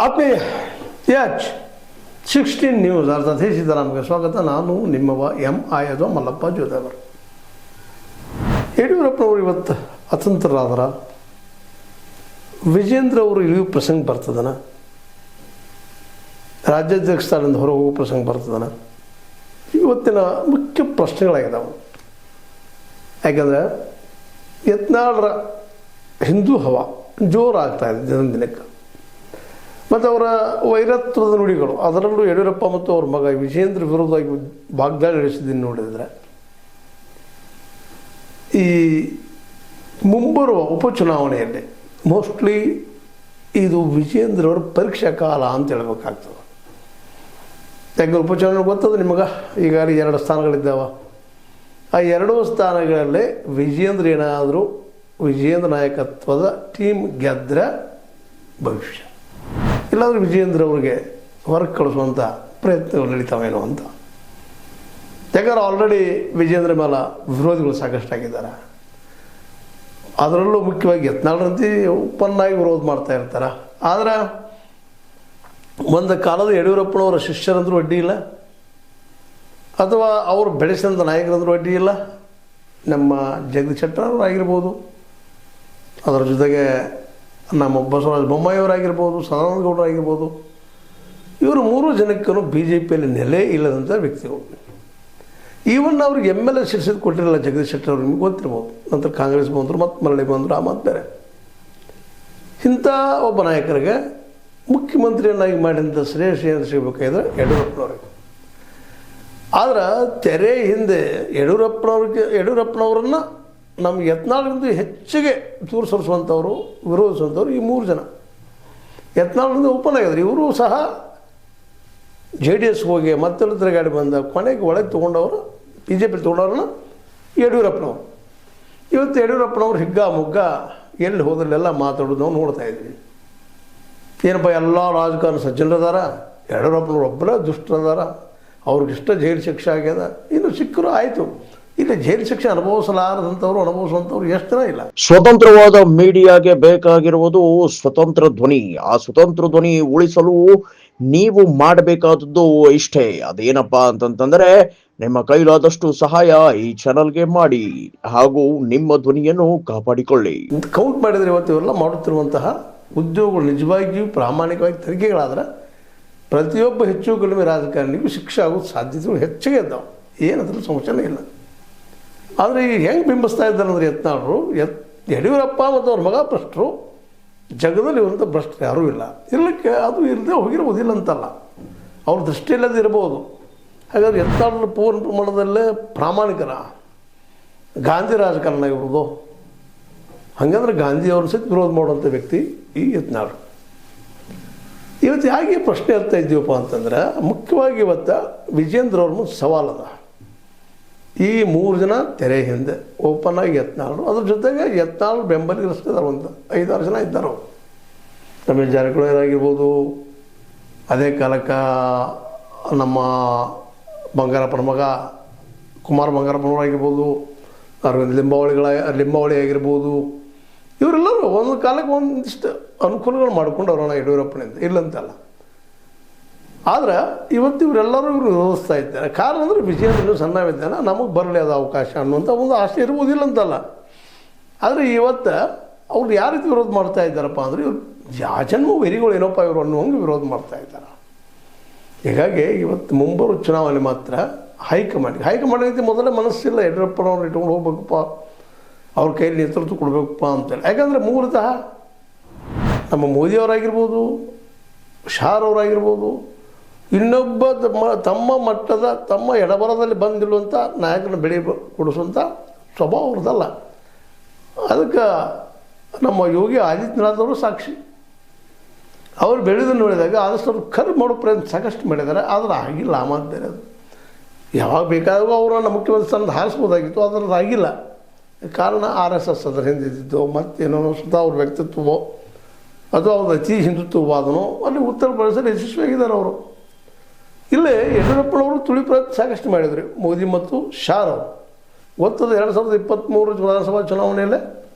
ಆತ್ಮೀಯ H 16 news ಅರ್ಥಾತ್ ಸಿದ್ದರಾಮಯ್ಯ ಸ್ವಾಗತ. ನಾನು ನಿಮ್ಮವ ಎಂ.ಐ. ಮಲ್ಲಪ್ಪ ಜೋದವರ್. ಯಡಿಯೂರಪ್ಪನವರು ಇವತ್ತು ಅತಂತ್ರರಾದರ ವಿಜೇಂದ್ರ ಅವರು ಇಳಿಯೋ ಪ್ರಸಂಗ ಬರ್ತದನ, ರಾಜ್ಯಾಧ್ಯಕ್ಷ ಸ್ಥಾನದಿಂದ ಹೊರ ಹೋಗೋ ಪ್ರಸಂಗ ಬರ್ತದನ. ಇವತ್ತಿನ ಮುಖ್ಯ ಪ್ರಶ್ನೆಗಳಾಗಿದ್ದಾವೆ. ಯಾಕಂದರೆ ಯತ್ನಾಳರ ಹಿಂದೂ ಹವಾ ಜೋರಾಗ್ತಾಯಿದೆ ದಿನದಿನಕ್ಕೆ. ಮತ್ತು ಅವರ ವೈರತ್ವದ ನುಡಿಗಳು, ಅದರಲ್ಲೂ ಯಡಿಯೂರಪ್ಪ ಮತ್ತು ಅವ್ರ ಮಗ ವಿಜೇಂದ್ರ ವಿರೋಧವಾಗಿ ವಾಗ್ದಾಳಿ ನಡೆಸಿದ್ದನ್ನು ನೋಡಿದರೆ ಈ ಮುಂಬರುವ ಉಪಚುನಾವಣೆಯಲ್ಲಿ ಮೋಸ್ಟ್ಲಿ ಇದು ವಿಜೇಂದ್ರ ಅವರ ಪರೀಕ್ಷಾ ಕಾಲ ಅಂತ ಹೇಳ್ಬೇಕಾಗ್ತದೆ. ಯಾಕಂದ್ರೆ ಉಪಚುನಾವಣೆ ಗೊತ್ತದ ನಿಮಗೆ, ಈಗಾಗಲೇ 2 ಸ್ಥಾನಗಳಿದ್ದಾವೆ. ಆ 2 ಸ್ಥಾನಗಳಲ್ಲಿ ವಿಜೇಂದ್ರ ಏನಾದರೂ ವಿಜೇಂದ್ರ ನಾಯಕತ್ವದ ಟೀಮ್ ಗೆದ್ದರೆ ಭವಿಷ್ಯ, ಇಲ್ಲಾಂದರೆ ವಿಜೇಂದ್ರ ಅವ್ರಿಗೆ ಹೊರಗೆ ಕಳಿಸುವಂಥ ಪ್ರಯತ್ನಗಳು ನಡೀತಾವೇನೋ ಅಂತ. ಯಾಕಂದ್ರೆ ಆಲ್ರೆಡಿ ವಿಜೇಂದ್ರ ಮೇಲೆ ವಿರೋಧಿಗಳು ಸಾಕಷ್ಟು ಆಗಿದ್ದಾರೆ. ಅದರಲ್ಲೂ ಮುಖ್ಯವಾಗಿ ಯತ್ನಾಳರಂತೆ ಓಪನ್ನಾಗಿ ವಿರೋಧ ಮಾಡ್ತಾ ಇರ್ತಾರೆ. ಆದರೆ ಒಂದು ಕಾಲದ ಯಡಿಯೂರಪ್ಪನವರ ಶಿಷ್ಯರಂದ್ರೂ ಅಡ್ಡಿ ಇಲ್ಲ, ಅಥವಾ ಅವರು ಬೆಳೆಸಿದಂಥ ನಾಯಕರಂದ್ರೂ ಅಡ್ಡಿ ಇಲ್ಲ. ನಮ್ಮ ಜಗದೀಶ್ ಶೆಟ್ಟರ್ ಆಗಿರ್ಬೋದು, ಅದರ ಜೊತೆಗೆ ನಮ್ಮ ಬಸವರಾಜ ಬೊಮ್ಮಾಯಿಯವರಾಗಿರ್ಬೋದು, ಸದಾನಂದ ಗೌಡರಾಗಿರ್ಬೋದು, ಇವರು 3 ಜನಕ್ಕೂ ಬಿ ಜೆ ಪಿಯಲ್ಲಿ ನೆಲೆ ಇಲ್ಲದಂಥ ವ್ಯಕ್ತಿಗಳು. ಈವನ್ ಅವ್ರಿಗೆ MLA ಶಿರ್ಸಿದ್ದು ಕೊಟ್ಟಿರಲ್ಲ ಜಗದೀಶ್ ಶೆಟ್ಟರ್ ಅವ್ರಿಗೆ, ನಿಮ್ಗೆ ಗೊತ್ತಿರ್ಬೋದು. ನಂತರ ಕಾಂಗ್ರೆಸ್ ಬಂದರು, ಮತ್ತು ಮರಳಿ ಬಂದರು, ಆ ಮಾತು ಬೇರೆ. ಇಂಥ ಒಬ್ಬ ನಾಯಕರಿಗೆ ಮುಖ್ಯಮಂತ್ರಿಯನ್ನಾಗಿ ಮಾಡಿದಂಥ ಶ್ರೇಷ್ಠ ಏನು ಸಿಗಬೇಕಾದ್ರೆ ಯಡಿಯೂರಪ್ಪನವ್ರಿಗೆ. ಆದ್ರೆ ತೆರೆ ಹಿಂದೆ ಯಡಿಯೂರಪ್ಪನವ್ರನ್ನ ನಮ್ಗೆ ಯತ್ನಾಳರಿಂದ ಹೆಚ್ಚಿಗೆ ದೂರ ಸರಿಸುವಂಥವ್ರು, ವಿರೋಧಿಸುವಂಥವ್ರು ಈ 3 ಜನ. ಯತ್ನಾಳರಿಂದ ಓಪನ್ ಆಗಿದ್ರು. ಇವರು ಸಹ JDS ಹೋಗಿ ಮತ್ತೆಲ್ಲ ತಿರುಗಾಡಿ ಬಂದ ಕೊನೆಗೆ ಒಳಗೆ ತೊಗೊಂಡವರು BJP ತೊಗೊಂಡವ್ರನ್ನ ಯಡಿಯೂರಪ್ಪನವರು. ಇವತ್ತು ಯಡಿಯೂರಪ್ಪನವ್ರು ಹಿಗ್ಗ ಮುಗ್ಗ ಎಲ್ಲಿ ಹೋದ್ರಲ್ಲೆಲ್ಲ ಮಾತಾಡೋದು ನಾವು ನೋಡ್ತಾ ಇದ್ವಿ. ಏನಪ್ಪ, ಎಲ್ಲ ರಾಜಕಾರಣ ಸಜ್ಜನರದಾರ, ಯಡಿಯೂರಪ್ಪನವ್ರು ಒಬ್ಬರೇ ದುಷ್ಟರದಾರ, ಅವ್ರಿಗಿಷ್ಟ ಜೈಲು ಶಿಕ್ಷೆ ಆಗ್ಯದ, ಇನ್ನು ಸಿಕ್ಕರು ಆಯಿತು. ಇಲ್ಲ, ಜೈಲು ಶಿಕ್ಷೆ ಅನುಭವಿಸಲಾರದಂಥವ್ರು ಅನುಭವಿಸುವಂಥವ್ರು ಎಷ್ಟು ಜನ ಇಲ್ಲ. ಸ್ವತಂತ್ರವಾದ ಮೀಡಿಯಾಗೆ ಬೇಕಾಗಿರುವುದು ಸ್ವತಂತ್ರ ಧ್ವನಿ. ಆ ಸ್ವತಂತ್ರ ಧ್ವನಿ ಉಳಿಸಲು ನೀವು ಮಾಡಬೇಕಾದದ್ದು ಇಷ್ಟೇ. ಅದೇನಪ್ಪಾ ಅಂತಂತಂದ್ರೆ, ನಿಮ್ಮ ಕೈಲಾದಷ್ಟು ಸಹಾಯ ಈ ಚಾನಲ್ಗೆ ಮಾಡಿ ಹಾಗೂ ನಿಮ್ಮ ಧ್ವನಿಯನ್ನು ಕಾಪಾಡಿಕೊಳ್ಳಿ. ಕೌಂಟ್ ಮಾಡಿದರೆ ಇವತ್ತು ಇವೆಲ್ಲ ಮಾಡುತ್ತಿರುವಂತಹ ಉದ್ಯೋಗಗಳು ನಿಜವಾಗಿಯೂ ಪ್ರಾಮಾಣಿಕವಾಗಿ ತನಿಖೆಗಳಾದ್ರೆ ಪ್ರತಿಯೊಬ್ಬ ಹೆಚ್ಚು ಕಡಿಮೆ ರಾಜಕಾರಣಿಗೂ ಶಿಕ್ಷೆ ಆಗೋದು ಸಾಧ್ಯತೆಗಳು ಹೆಚ್ಚಿಗೆ ಇದ್ದಾವೆ. ಏನಾದರೂ ಸಮಸ್ಯೆನೇ ಇಲ್ಲ. ಆದರೆ ಈಗ ಹೆಂಗೆ ಬಿಂಬಿಸ್ತಾ ಇದ್ದಾರೆ ಅಂದರೆ ಯತ್ನಾಳರು, ಯಡಿಯೂರಪ್ಪ ಮತ್ತು ಅವ್ರ ಮಗ ಭ್ರಷ್ಟರು, ಜಗದಲ್ಲಿ ಇರುವಂಥ ಭ್ರಷ್ಟರು ಯಾರೂ ಇಲ್ಲ. ಇರಲಿಕ್ಕೆ ಅದು ಇಲ್ಲದೆ ಹೋಗಿರ್ಬೋದಿಲ್ಲ ಅಂತಲ್ಲ, ಅವ್ರ ದೃಷ್ಟಿಯಿಲ್ಲದೆ ಇರ್ಬೋದು. ಹಾಗಾದ್ರೆ ಯತ್ನಾಳರು ಪೂರ್ಣ ಪ್ರಮಾಣದಲ್ಲೇ ಪ್ರಾಮಾಣಿಕರ ಗಾಂಧಿ ರಾಜಕಾರಣ ಇರ್ಬೋದು. ಹಾಗಂದ್ರೆ ಗಾಂಧಿಯವ್ರ ಸಹಿತ ವಿರೋಧ ಮಾಡುವಂಥ ವ್ಯಕ್ತಿ ಈ ಯತ್ನಾಳರು. ಇವತ್ತು ಹೇಗೆ ಪ್ರಶ್ನೆ ಹೇಳ್ತಾ ಇದ್ದೀವಪ್ಪ ಅಂತಂದ್ರೆ, ಮುಖ್ಯವಾಗಿ ಇವತ್ತು ವಿಜೇಂದ್ರ ಅವ್ರ ಮುಂದೆ ಸವಾಲದ. ಈ 3 ಜನ ತೆರೆ ಹಿಂದೆ ಓಪನ್ ಆಗಿ ಯತ್ನಾಳರು, ಅದ್ರ ಜೊತೆಗೆ ಯತ್ನಾಳರು ಬೆಂಬಲಿಗರಿಸ್ತಿದ್ದಾರೆ. ಒಂದು 5-6 ಜನ ಇದ್ದಾರೆ. ರಮೇಶ್ ಜಾರಕಿಹೊಳಿ ಆಗಿರ್ಬೋದು, ಅದೇ ಕಾಲಕ್ಕೆ ನಮ್ಮ ಬಂಗಾರಪ್ಪನ ಮಗ ಕುಮಾರ್ ಬಂಗಾರಪ್ಪನವರಾಗಿರ್ಬೋದು, ಅರವಿಂದ್ ಲಿಂಬಾವಳಿ ಆಗಿರ್ಬೋದು, ಇವರೆಲ್ಲರೂ ಒಂದು ಕಾಲಕ್ಕೆ ಒಂದಿಷ್ಟು ಅನುಕೂಲಗಳು ಮಾಡ್ಕೊಂಡು ಅವರನ್ನ ಯಡಿಯೂರಪ್ಪನಿಂದ ಇಲ್ಲಂತಲ್ಲ. ಆದರೆ ಇವತ್ತು ಇವರೆಲ್ಲರೂ ವಿರೋಧಿಸ್ತಾ ಇದ್ದಾರೆ. ಕಾರಣ ಅಂದರೆ ವಿಜೇಂದ್ರ ಸಣ್ಣವಿದ್ದಾನೆ, ನಮಗೆ ಬರಲಿ ಅದು ಅವಕಾಶ ಅನ್ನುವಂಥ ಒಂದು ಆಸೆ ಇರ್ಬೋದಿಲ್ಲ ಅಂತಲ್ಲ. ಆದರೆ ಇವತ್ತು ಅವ್ರು ಯಾವ ರೀತಿ ವಿರೋಧ ಮಾಡ್ತಾ ಇದ್ದಾರಪ್ಪ ಅಂದರೆ, ಇವ್ರು ಜನ್ಮ ವೆರಿಗಳು ಏನಪ್ಪ ಇವರು ಅನ್ನುವಂಗೆ ವಿರೋಧ ಮಾಡ್ತಾ ಇದ್ದಾರೆ. ಹೀಗಾಗಿ ಇವತ್ತು ಮುಂಬರುವ ಚುನಾವಣೆ ಮಾತ್ರ ಹೈಕಮಾಂಡ್ ಮೊದಲೇ ಮನಸ್ಸಿಲ್ಲ, ಯಡಿಯೂರಪ್ಪನವ್ರು ಇಟ್ಕೊಂಡು ಹೋಗ್ಬೇಕಪ್ಪ, ಅವ್ರ ಕೈಯಲ್ಲಿ ನೇತೃತ್ವ ಕೊಡಬೇಕಪ್ಪ ಅಂತೇಳಿ. ಯಾಕಂದರೆ ಮೂಲತಃ ನಮ್ಮ ಮೋದಿಯವರಾಗಿರ್ಬೋದು, ಶಾರವರಾಗಿರ್ಬೋದು, ಇನ್ನೊಬ್ಬ ತಮ್ಮ ಮಟ್ಟದ ತಮ್ಮ ಎಡಬರದಲ್ಲಿ ಬಂದಿರುವಂಥ ನಾಯಕನ ಬೆಳೆ ಕೊಡಿಸುವಂಥ ಸ್ವಭಾವ ಅವ್ರದ್ದಲ್ಲ. ಅದಕ್ಕೆ ನಮ್ಮ ಯೋಗಿ ಆದಿತ್ಯನಾಥ್ ಅವರು ಸಾಕ್ಷಿ. ಅವರು ಬೆಳೆದನ್ನು ನೋಡಿದಾಗ ಆದಷ್ಟು ಅವ್ರು ಖರ್ಚು ಮಾಡೋ ಪ್ರಯತ್ನ ಸಾಕಷ್ಟು ಮಾಡಿದ್ದಾರೆ. ಆದರೆ ಆಗಿಲ್ಲ. ಆ ಮಾತು ಬೇರೆ. ಅದು ಯಾವಾಗ ಬೇಕಾದರೂ ಅವರನ್ನು ಮುಖ್ಯಮಂತ್ರಿ ಸ್ಥಾನದ ಹಾರಿಸ್ಬೋದಾಗಿತ್ತು, ಅದರದ್ದು ಆಗಿಲ್ಲ. ಕಾರಣ RSS ಅದರ ಹಿಂದಿದ್ದು, ಮತ್ತೇನೋ ಸ್ವತಃ ಅವ್ರ ವ್ಯಕ್ತಿತ್ವವೋ ಅಥವಾ ಅವ್ರ ಅತಿ ಹಿಂದುತ್ವವಾದನೋ ಅಲ್ಲಿ ಉತ್ತರ ಪ್ರದೇಶದಲ್ಲಿ ಯಶಸ್ವಿಯಾಗಿದ್ದಾರೆ ಅವರು. ಇಲ್ಲೇ ಯಡಿಯೂರಪ್ಪನವರು ತುಳಿ ಪ್ರಯತ್ನ ಸಾಕಷ್ಟು ಮಾಡಿದರು. ಮೋದಿ ಮತ್ತು ಶಾರ್ ಅವರು ಗೊತ್ತದ 2023 ವಿಧಾನಸಭಾ ಚುನಾವಣೆಯಲ್ಲೇ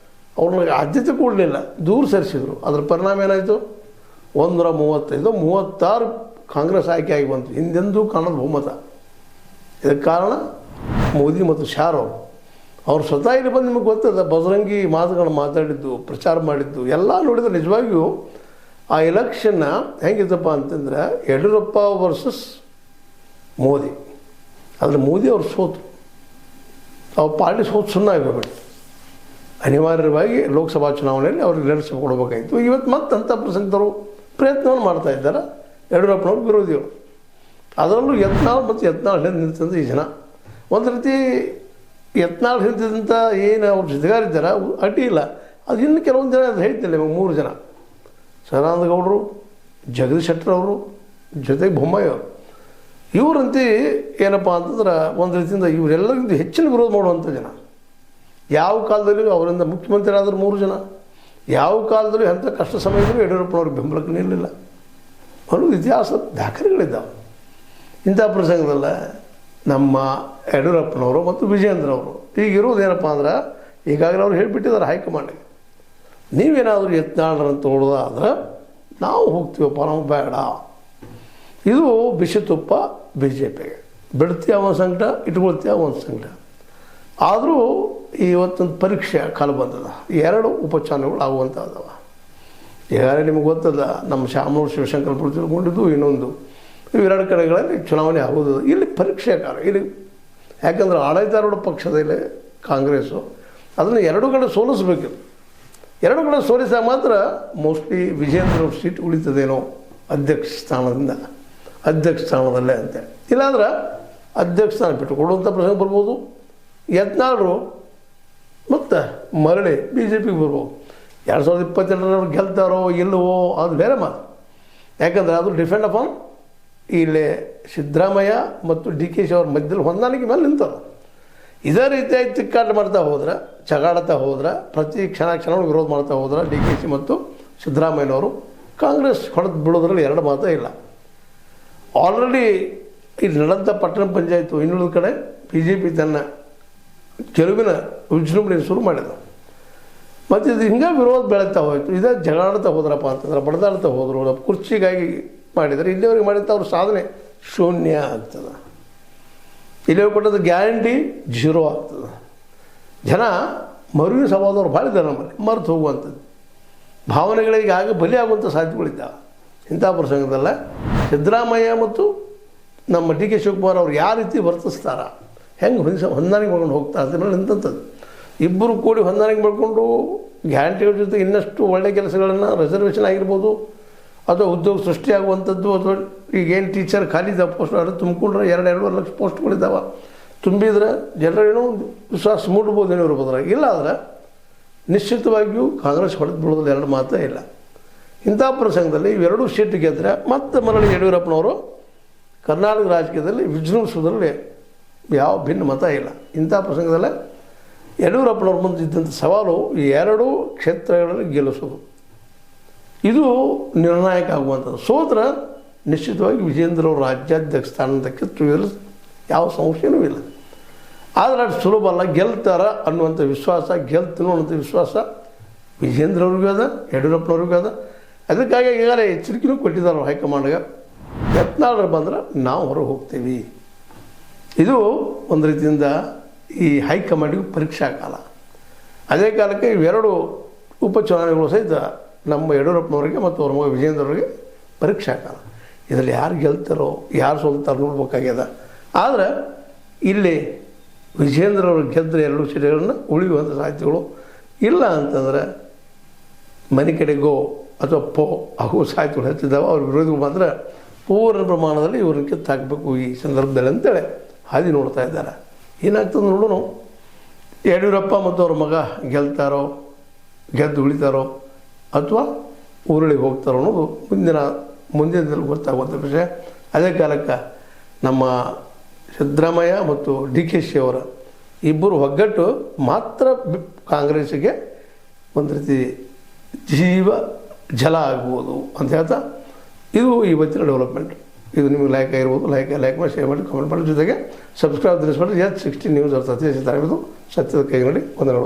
ಅವ್ರನ್ನ ಆದ್ಯತೆ ಕೊಡಲಿಲ್ಲ, ದೂರ ಸರಿಸಿದರು. ಅದರ ಪರಿಣಾಮ ಏನಾಯಿತು, 135 ಕಾಂಗ್ರೆಸ್ ಆಯ್ಕೆಯಾಗಿ ಬಂತು. ಹಿಂದೆಂದೂ ಕಾಣದ ಬಹುಮತ. ಇದಕ್ಕೆ ಕಾರಣ ಮೋದಿ ಮತ್ತು ಶಾರ್ ಅವ್ರು ಸ್ವತಃ ಇಲ್ಲಿ ಬಂದು ನಿಮಗೆ ಗೊತ್ತದ ಬಜರಂಗಿ ಮಾತುಗಳನ್ನು ಮಾತಾಡಿದ್ದು, ಪ್ರಚಾರ ಮಾಡಿದ್ದು ಎಲ್ಲ ನೋಡಿದ್ರೆ ನಿಜವಾಗಿಯೂ ಆ ಎಲೆಕ್ಷನ್ನ ಹೆಂಗಿತ್ತಪ್ಪ ಅಂತಂದ್ರೆ ಯಡಿಯೂರಪ್ಪ ವರ್ಸಸ್ ಮೋದಿ. ಆದರೆ ಮೋದಿ ಅವ್ರು ಸೋತು, ಅವ್ರ ಪಾರ್ಟಿ ಸೋತು ಸುಮ್ಮನೆ ಆಗಬೇಡಿ. ಅನಿವಾರ್ಯವಾಗಿ ಲೋಕಸಭಾ ಚುನಾವಣೆಯಲ್ಲಿ ಅವ್ರಿಗೆ ಲೀಡರ್ಶಿಪ್ ಕೊಡಬೇಕಾಯಿತು. ಇವತ್ತು ಮತ್ತೆ ಅಂಥ ಪ್ರಸಂಗದವರು ಪ್ರಯತ್ನವನ್ನು ಮಾಡ್ತಾ ಇದ್ದಾರೆ ಯಡಿಯೂರಪ್ಪನವ್ರ ವಿರೋಧಿಗಳು. ಅದರಲ್ಲೂ ಯತ್ನಾಳ್ ಮತ್ತು ಯತ್ನಾಳ್ ಹಿಂದೆ ನಿಂತಂಥ ಈ ಜನ ಒಂದು ರೀತಿ ಯತ್ನಾಳ್ ಹಿಂದಿದಂಥ ಏನು ಅವ್ರ ಜೊತೆಗಾರಿದ್ದಾರೆ ಅಡ್ಡಿ ಇಲ್ಲ. ಅದು ಇನ್ನು ಕೆಲವೊಂದು ಜನ ಅದು ಹೇಳ್ತಿಲ್ಲ ನಿಮಗೆ 3 ಜನ, ಸದಾನಂದ ಗೌಡರು, ಜಗದೀಶ್ ಶೆಟ್ಟರ್ ಅವರು, ಜೊತೆಗೆ ಬೊಮ್ಮಾಯಿ ಅವರು. ಇವರಂತೆ ಏನಪ್ಪ ಅಂತಂದ್ರೆ ಒಂದು ರೀತಿಯಿಂದ ಇವರೆಲ್ಲರಿಗಿಂತ ಹೆಚ್ಚಿನ ವಿರೋಧ ಮಾಡುವಂಥ ಜನ. ಯಾವ ಕಾಲದಲ್ಲೂ ಅವರಿಂದ ಮುಖ್ಯಮಂತ್ರಿ ಆದರೂ 3 ಜನ, ಯಾವ ಕಾಲದಲ್ಲೂ ಅಂಥ ಕಷ್ಟ ಸಮಯದಲ್ಲೂ ಯಡಿಯೂರಪ್ಪನವ್ರಿಗೆ ಬೆಂಬಲಕ್ಕೆ ನಿಲ್ಲಲಿಲ್ಲ ಅನ್ನೋದು ಇತಿಹಾಸ ದಾಖಲೆಗಳಿದ್ದಾವೆ. ಇಂಥ ಪ್ರಸಂಗದಲ್ಲ ನಮ್ಮ ಯಡಿಯೂರಪ್ಪನವರು ಮತ್ತು ವಿಜಯೇಂದ್ರ ಅವರು ಈಗಿರೋದೇನಪ್ಪ ಅಂದ್ರೆ ಈಗಾಗಲೇ ಅವ್ರು ಹೇಳಿಬಿಟ್ಟಿದ್ದಾರೆ ಹೈಕಮಾಂಡ್ಗೆ, ನೀವೇನಾದರೂ ಯತ್ನಾಳರಂತ ನೋಡೋದಾದ್ರೆ ನಾವು ಹೋಗ್ತೀವಪ್ಪ, ನಾವು ಬೇಡ. ಇದು ಬಿಸಿ ತುಪ್ಪ ಬಿ ಜೆ ಪಿಗೆ. ಬಿಡ್ತೀಯ ಒಂದು ಸಂಕಟ, ಇಟ್ಕೊಳ್ತೀಯ ಒಂದು ಸಂಕಟ. ಆದರೂ ಇವತ್ತೊಂದು ಪರೀಕ್ಷೆ ಕಾಲ ಬಂದದ. 2 ಉಪಚುನಾವಣೆಗಳು ಆಗುವಂಥದ್ದವ. ಈಗಾಗಲೇ ನಿಮ್ಗೆ ಗೊತ್ತದ ನಮ್ಮ ಶಾಮನೂರು ಶಿವಶಂಕರಪುರ ತಿಳ್ಕೊಂಡಿದ್ದು, ಇನ್ನೊಂದು ಇವೆರಡು ಕಡೆಗಳಲ್ಲಿ ಚುನಾವಣೆ ಆಗೋದು. ಇಲ್ಲಿ ಪರೀಕ್ಷೆ ಕಾಲ ಇಲ್ಲಿ, ಯಾಕಂದ್ರೆ ಆಡಳಿತಾರೂಢ ಪಕ್ಷದಲ್ಲಿ ಕಾಂಗ್ರೆಸ್ಸು ಅದನ್ನು 2 ಕಡೆ ಸೋಲಿಸ್ಬೇಕಿಲ್ಲ. 2 ಕಡೆ ಸೋಲಿಸಿದಾಗ ಮಾತ್ರ ಮೋಸ್ಟ್ಲಿ ವಿಜಯೇಂದ್ರ ಸೀಟ್ ಉಳಿತದೇನೋ ಅಧ್ಯಕ್ಷ ಸ್ಥಾನದಲ್ಲೇ ಅಂತ. ಇಲ್ಲಾಂದ್ರೆ ಅಧ್ಯಕ್ಷ ಸ್ಥಾನ ಬಿಟ್ಟು ಕೊಡುವಂಥ ಪ್ರಸಂಗ ಬರ್ಬೋದು. ಯತ್ನಾಳರು ಮತ್ತು ಮರಳಿ ಬಿ ಜೆ ಪಿಗೆ ಬರ್ಬೋದು. 2022 ಗೆಲ್ತಾರೋ ಇಲ್ಲವೋ ಅದು ಬೇರೆ ಮಾತು. ಯಾಕಂದರೆ ಅದು ಡಿಪೆಂಡ್ ಅಪಾನ್ ಇಲ್ಲಿ ಸಿದ್ದರಾಮಯ್ಯ ಮತ್ತು ಡಿ ಕೆ ಶಿ ಅವ್ರ ಮಧ್ಯದಲ್ಲಿ ಹೊಂದಾಣಿಕೆ ಮೇಲೆ ನಿಂತರು. ಇದೇ ರೀತಿಯಾಗಿ ತಿಕ್ಕಾಟ ಮಾಡ್ತಾ ಹೋದ್ರೆ, ಜಗಾಡ್ತಾ ಹೋದ್ರೆ, ಪ್ರತಿ ಕ್ಷಣ ವಿರೋಧ ಮಾಡ್ತಾ ಹೋದ್ರೆ ಡಿ ಕೆ ಶಿ ಮತ್ತು ಸಿದ್ದರಾಮಯ್ಯನವರು ಕಾಂಗ್ರೆಸ್ ಹೊಡೆದು ಬಿಡೋದ್ರಲ್ಲಿ 2 ಮಾತೇ ಇಲ್ಲ. ಆಲ್ರೆಡಿ ಇಲ್ಲಿ ನಡೆದ ಪಟ್ಟಣ ಪಂಚಾಯತು ಇನ್ನುಳಿದ ಕಡೆ ಬಿ ಜೆ ಪಿ ತನ್ನ ಗೆಲುವಿನ ವಿಜೃಂಭಣೆ ಶುರು ಮಾಡಿದ. ಮತ್ತು ಇದು ಹಿಂಗೆ ವಿರೋಧ ಬೆಳೀತಾ ಹೋಯಿತು. ಇದೇ ಜಗಾಡ್ತಾ ಹೋದ್ರಪ್ಪ ಅಂತಂದ್ರೆ, ಬಡ್ದಾಡ್ತಾ ಹೋದ್ರು, ಕುರ್ಚಿಗಾಗಿ ಮಾಡಿದರೆ ಇಲ್ಲಿವರೆಗೆ ಮಾಡಿದ ಅವ್ರ ಸಾಧನೆ ಶೂನ್ಯ ಆಗ್ತದೆ. ಇಲ್ಲಿ ಕೊಟ್ಟದ್ದು ಗ್ಯಾರಂಟಿ 0 ಆಗ್ತದೆ. ಜನ ಮರುವಿನ ಸವಾದವ್ರು ಭಾಳ ಇದ್ದಾರೆ ನಮ್ಮಲ್ಲಿ, ಮರೆತು ಹೋಗುವಂಥದ್ದು ಭಾವನೆಗಳಿಗೆ ಆಗ ಬಲಿ ಆಗುವಂಥ ಸಾಧ್ಯತೆಗಳಿದ್ದಾವೆ. ಇಂಥ ಪ್ರಸಂಗದಲ್ಲ ಸಿದ್ದರಾಮಯ್ಯ ಮತ್ತು ನಮ್ಮ ಡಿ ಕೆ ಶಿವಕುಮಾರ್ ಅವ್ರು ಯಾವ ರೀತಿ ವರ್ತಿಸ್ತಾರ, ಹೆಂಗೆ ಹೊಂದಾಣಿಕೆ ಮಾಡ್ಕೊಂಡು ಹೋಗ್ತಾರೆ ಅಂತ ನಿಂತಂಥದ್ದು. ಇಬ್ಬರು ಕೂಡಿ ಹೊಂದಾಣಿಕೆ ಮಾಡಿಕೊಂಡು ಗ್ಯಾರಂಟಿಗಳ ಜೊತೆ ಇನ್ನಷ್ಟು ಒಳ್ಳೆಯ ಕೆಲಸಗಳನ್ನು ರಿಸರ್ವೇಷನ್ ಆಗಿರ್ಬೋದು, ಅಥವಾ ಉದ್ಯೋಗ ಸೃಷ್ಟಿಯಾಗುವಂಥದ್ದು, ಅಥವಾ ಈಗೇನು ಟೀಚರ್ ಖಾಲಿ ಇದ್ದಾವೆ ಪೋಸ್ಟ್ ಅದು ತುಂಬಿಕೊಂಡ್ರೆ 2-2.5 ಲಕ್ಷ ಪೋಸ್ಟ್ಗಳಿದ್ದಾವೆ. ತುಂಬಿದ್ರೆ ಜನರೇನೋ ಒಂದು ವಿಶ್ವಾಸ ಮೂಡ್ಬೋದು ಇರ್ಬೋದ್ರ. ಇಲ್ಲ ಆದರೆ ನಿಶ್ಚಿತವಾಗಿಯೂ ಕಾಂಗ್ರೆಸ್ ಹೊಡೆದು ಬಿಡೋದ್ರಲ್ಲಿ 2 ಮಾತೇ ಇಲ್ಲ. ಇಂಥ ಪ್ರಸಂಗದಲ್ಲಿ ಇವೆರಡೂ ಸೀಟ್ ಗೆದ್ದರೆ ಮತ್ತೆ ಮರಳಿ ಯಡಿಯೂರಪ್ಪನವರು ಕರ್ನಾಟಕ ರಾಜಕೀಯದಲ್ಲಿ ವಿಜೃಂಭಿಸೋದ್ರಲ್ಲಿ ಯಾವ ಭಿನ್ನ ಮತ ಇಲ್ಲ. ಇಂಥ ಪ್ರಸಂಗದಲ್ಲೇ ಯಡಿಯೂರಪ್ಪನವ್ರ ಮುಂದೆ ಇದ್ದಂಥ ಸವಾಲು ಈ 2 ಕ್ಷೇತ್ರಗಳಲ್ಲಿ ಗೆಲ್ಲಿಸೋದು. ಇದು ನಿರ್ಣಾಯಕ ಆಗುವಂಥದ್ದು. ಸೋತ್ರ ನಿಶ್ಚಿತವಾಗಿ ವಿಜೇಂದ್ರ ಅವರು ರಾಜ್ಯಾಧ್ಯಕ್ಷ ಸ್ಥಾನಕ್ಕೆ ತುಳಿಯಲು ಯಾವ ಸಂಶಯನೂ ಇಲ್ಲ. ಆದರೆ ಅದು ಸುಲಭ ಅಲ್ಲ. ಗೆಲ್ತಾರ ಅನ್ನುವಂಥ ವಿಶ್ವಾಸ, ಗೆಲ್ತನೋ ಅನ್ನೋಂಥ ವಿಶ್ವಾಸ ವಿಜೇಂದ್ರ ಅವ್ರಿಗೂ ಅದ, ಯಡಿಯೂರಪ್ಪನವ್ರಿಗೂ ಅದ. ಅದಕ್ಕಾಗಿ ಈಗಾಗಲೇ ಎಚ್ಚರಿಕೆನೂ ಕೊಟ್ಟಿದ್ದಾರೆ ಹೈಕಮಾಂಡ್ಗೆ, ಯತ್ನಾಳರು ಬಂದ್ರೆ ನಾವು ಹೊರಗೆ ಹೋಗ್ತೀವಿ. ಇದು ಒಂದು ರೀತಿಯಿಂದ ಈ ಹೈಕಮಾಂಡಿಗೂ ಪರೀಕ್ಷಾ ಕಾಲ. ಅದೇ ಕಾಲಕ್ಕೆ ಇವೆರಡು ಉಪಚುನಾವಣೆಗಳು ಸಹಿತ ನಮ್ಮ ಯಡಿಯೂರಪ್ಪನವರಿಗೆ ಮತ್ತು ಅವ್ರ ಮಗ ವಿಜೇಂದ್ರ ಅವರಿಗೆ ಪರೀಕ್ಷಾ ಕಾಲ. ಇದರಲ್ಲಿ ಯಾರು ಗೆಲ್ತಾರೋ ಯಾರು ಸೋಲ್ತಾರೋ ನೋಡ್ಬೇಕಾಗ್ಯದ. ಆದರೆ ಇಲ್ಲಿ ವಿಜೇಂದ್ರ ಅವರು ಗೆದ್ದರೆ 2 ಸೀಟುಗಳನ್ನು ಉಳಿಯುವಂಥ ಸಾಧ್ಯತೆಗಳು ಇಲ್ಲ ಅಂತಂದರೆ ಮನೆ ಕಡೆಗೋ ಅಥವಾ ಆಗುವ ಸಾಧ್ಯತೆಗಳು ಹೆಚ್ಚಿದ್ದಾವೆ. ಅವ್ರ ವಿರೋಧಿಗಳು ಮಾತ್ರ ಪೂರ್ಣ ಪ್ರಮಾಣದಲ್ಲಿ ಇವ್ರನ್ನ ಕಿತ್ತಾಕಬೇಕು ಈ ಸಂದರ್ಭದಲ್ಲಿ ಅಂತೇಳಿ ಹಾದಿ ನೋಡ್ತಾ ಇದ್ದಾರೆ. ಏನಾಗ್ತದೆ ನೋಡೋಣ. ಯಡಿಯೂರಪ್ಪ ಮತ್ತು ಅವ್ರ ಮಗ ಗೆಲ್ತಾರೋ, ಗೆದ್ದು ಉಳಿತಾರೋ, ಅಥವಾ ಊರಳಿಗೆ ಹೋಗ್ತಾರೋ ಅನ್ನೋದು ಮುಂದಿನ ಗೊತ್ತಾಗುವಂಥ ವಿಷಯ. ಅದೇ ಕಾಲಕ್ಕೆ ನಮ್ಮ ಸಿದ್ದರಾಮಯ್ಯ ಮತ್ತು ಡಿ ಕೆ ಶಿ ಅವರ ಇಬ್ಬರು ಒಗ್ಗಟ್ಟು ಮಾತ್ರ ಕಾಂಗ್ರೆಸ್ಸಿಗೆ ಒಂದು ರೀತಿ ಜೀವ ಜಲ ಆಗ್ಬೋದು ಅಂತ ಹೇಳ್ತಾ ಇದು ಇವತ್ತಿನ ಡೆವಲಪ್ಮೆಂಟ್. ಇದು ನಿಮಗೆ ಲೈಕ್ ಆಗಿರ್ಬೋದು. ಲೈಕ್ ಮಾಡಿ, ಶೇರ್ ಮಾಡಿ, ಕಮೆಂಟ್ ಮಾಡಿ. ಜೊತೆಗೆ ಸಬ್ಸ್ಕ್ರೈಬ್ ತಿಳಿಸ್ಬಿಟ್ಟು S60 ನ್ಯೂಸ್ ಅವ್ರ ಸತ್ಯ ಸತ್ಯದ ಕೈ ನೋಡಿ ವಂದನೆಗಳು.